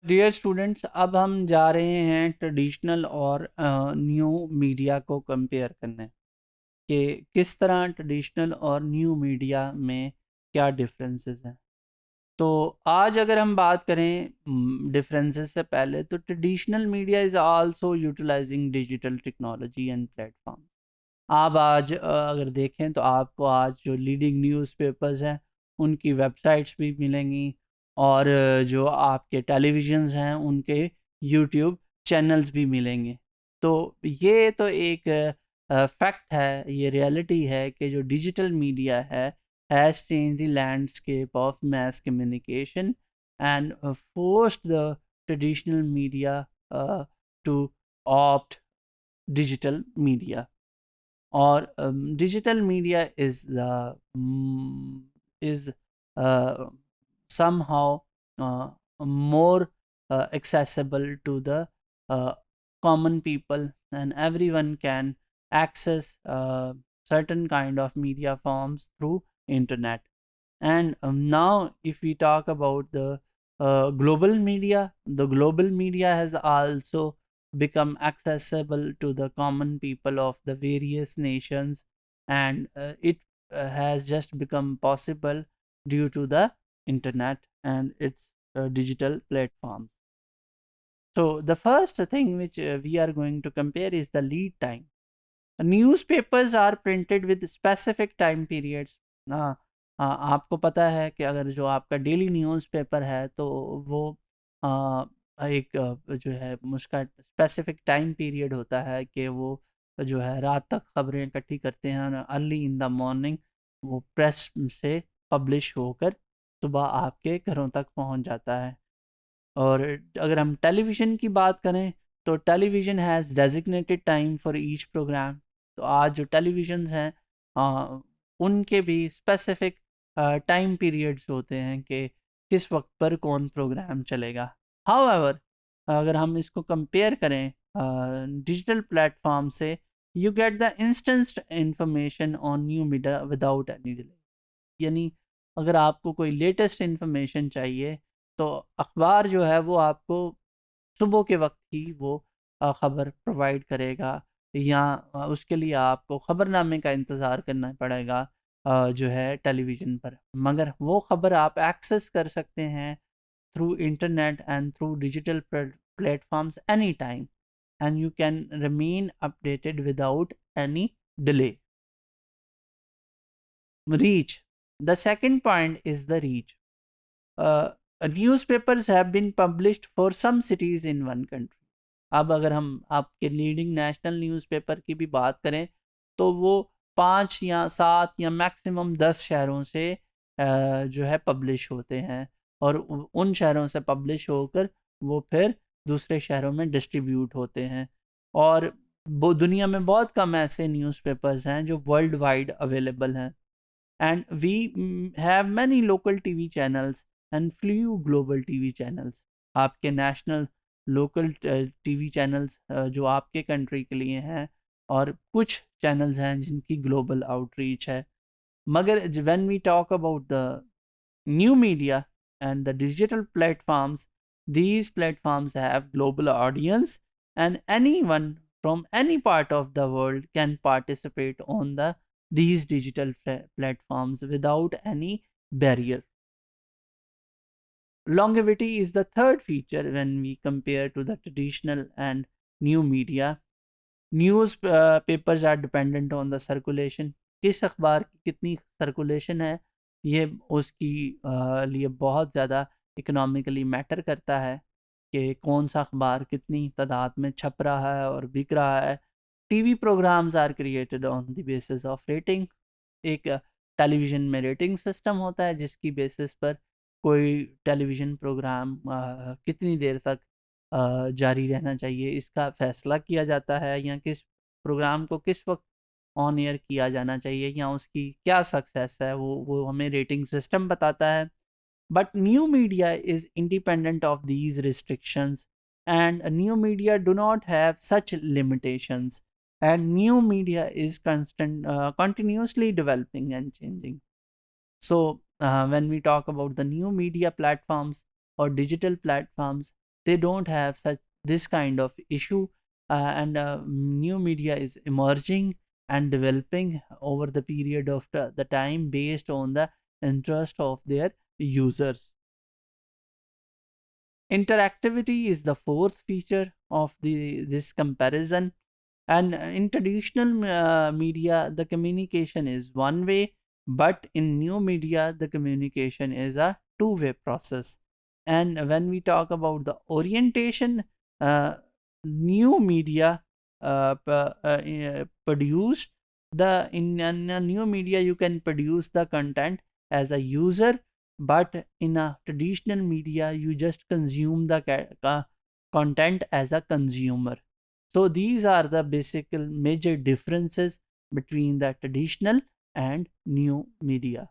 Dear students, अब हम जा रहे हैं ट्रेडिशनल और न्यू मीडिया को कंपेयर करने कि किस तरह ट्रेडिशनल और न्यू मीडिया में क्या डिफरेंसेस हैं। तो आज अगर हम बात करें डिफरेंसेस से पहले, तो traditional media is also utilizing digital technology and platform. आप आज अगर देखें तो आपको आज जो लीडिंग न्यूज़पेपर्स हैं उनकी वेबसाइट्स भी मिलेंगी, और जो आपके टेलीविज़न्स हैं उनके यूट्यूब चैनल्स भी मिलेंगे। तो ये तो एक फैक्ट है, ये रियलिटी है कि जो डिजिटल मीडिया है has change the landscape of mass communication and forced the traditional media to opt digital media. or digital media is uh, somehow more accessible to the uh, common people, and everyone can access certain kind of media forms through internet. And now if we talk about the global media, the global media has also become accessible to the common people of the various nations, and it has just become possible due to the internet and its digital platforms. So the first thing which we are going to compare is the lead time. Newspapers are printed with specific time periods. आपको पता है कि अगर जो आपका daily newspaper है तो वो आ, एक जो है उसका स्पेसिफिक टाइम पीरियड होता है कि वो जो है रात तक खबरें इकट्ठी करते हैं, और अर्ली इन द मॉर्निंग वो प्रेस से पब्लिश होकर सुबह आपके घरों तक पहुंच जाता है। और अगर हम टेलीविज़न की बात करें तो television has designated time for each program. तो आज जो टेलीविज़न्स हैं उनके भी स्पेसिफिक टाइम पीरियड्स होते हैं कि किस वक्त पर कौन प्रोग्राम चलेगा। हाउएवर, अगर हम इसको कंपेयर करें डिजिटल प्लेटफॉर्म से, you get the instant information on new media without any delay. यानी अगर आपको कोई लेटेस्ट इन्फॉर्मेशन चाहिए तो अखबार जो है वो आपको सुबह के वक्त ही वो ख़बर प्रोवाइड करेगा, या उसके लिए आपको ख़बरनामे का इंतज़ार करना पड़ेगा जो है टेलीविज़न पर। मगर वो ख़बर आप एक्सेस कर सकते हैं through internet and through digital platforms any time, and you can remain updated without any delay. Reach. The second point is the reach. Newspapers have been published for some cities in one country. अब अगर हम आपके leading national newspaper की भी बात करें तो वो 5 या 7 या मैक्सिमम 10 शहरों से जो है पब्लिश होते हैं, और उन शहरों से पब्लिश होकर वो फिर दूसरे शहरों में डिस्ट्रीब्यूट होते हैं। और वो दुनिया में बहुत कम ऐसे न्यूज़पेपर्स हैं जो वर्ल्ड वाइड अवेलेबल हैं। And we have many local TV channels and few global TV channels. आपके नेशनल लोकल टीवी चैनल्स जो आपके कंट्री के लिए हैं, और कुछ चैनल्स हैं जिनकी ग्लोबल आउटरीच है। मगर when we talk about the new media and the digital platforms, these platforms have global audience, and anyone from any part of the world can participate on these digital platforms without any barrier. Longevity is the third feature when we compare to the traditional and new media. News papers are dependent on the circulation. किस अखबार की कितनी circulation है, ये उसकी लिए बहुत ज़्यादा इकोनॉमिकली मैटर करता है कि कौन सा अखबार कितनी तादाद में छप रहा है और बिक रहा है। TV programs are created on the basis of rating. एक टेलीविज़न में रेटिंग सिस्टम होता है जिसकी बेसिस पर कोई टेलीविज़न प्रोग्राम कितनी देर तक जारी रहना चाहिए इसका फ़ैसला किया जाता है, या किस प्रोग्राम को किस वक्त ऑन एयर किया जाना चाहिए, या उसकी क्या सक्सेस है वो हमें रेटिंग सिस्टम बताता है। But new media is independent of these restrictions, and new media do not have such limitations, and new media is continuously developing and changing. So when we talk about the new media platforms or digital platforms, they don't have such this kind of issue, and new media is emerging and developing over the period of the time based on the interest of their users. Interactivity is the fourth feature of this comparison. And in traditional media, the communication is one way, but in new media, the communication is a two-way process. And when we talk about the orientation, new media produced in a new media, you can produce the content as a user, but in a traditional media, you just consume the content as a consumer. So these are the basic major differences between the traditional and new media.